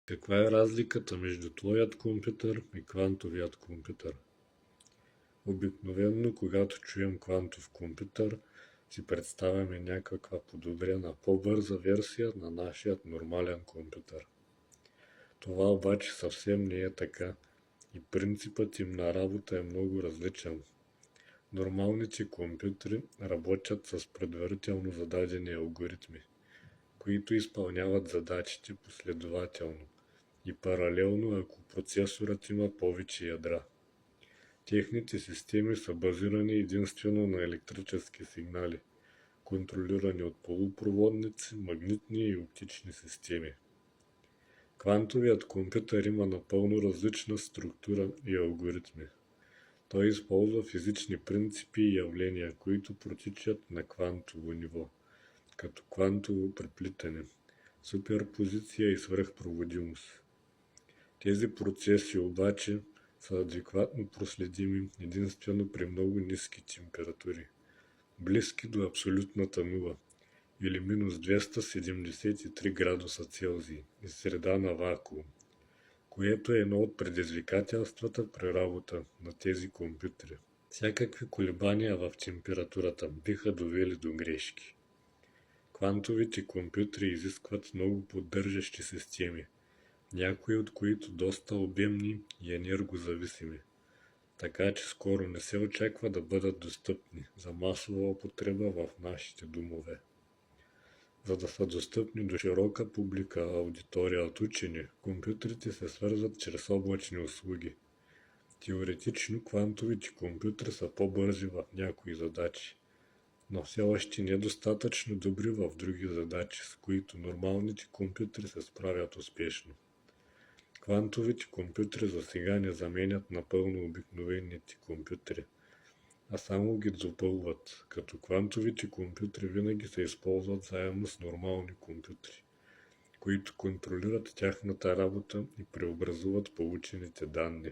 Каква е разликата между твоят компютър и квантовият компютър? Обикновено, когато чуем квантов компютър, си представяме някаква подобрена, по-бърза версия на нашият нормален компютър. Това обаче съвсем не е така и принципът им на работа е много различен. Нормалните компютри работят с предварително зададени алгоритми, които изпълняват задачите последователно и паралелно, ако процесорът има повече ядра. Техните системи са базирани единствено на електрически сигнали, контролирани от полупроводници, магнитни и оптични системи. Квантовият компютър има напълно различна структура и алгоритми. Той използва физични принципи и явления, които протичат на квантово ниво, като квантово преплитане, суперпозиция и свръхпроводимост. Тези процеси обаче са адекватно проследими единствено при много ниски температури, близки до абсолютната нула или минус 273 градуса Целзий и среда на вакуум, което е едно от предизвикателствата при работа на тези компютри. Всякакви колебания в температурата биха довели до грешки. Квантовите компютри изискват много поддържащи системи, някои от които доста обемни и енергозависими, така че скоро не се очаква да бъдат достъпни за масова употреба в нашите домове. За да са достъпни до широка публика аудитория от учени, компютрите се свързват чрез облачни услуги. Теоретично квантовите компютри са по-бързи в някои задачи, но все още недостатъчно добри в други задачи, с които нормалните компютри се справят успешно. Квантовите компютри за сега не заменят напълно обикновените компютри, а само ги допълват, като квантовите компютри винаги се използват заедно с нормални компютри, които контролират тяхната работа и преобразуват получените данни.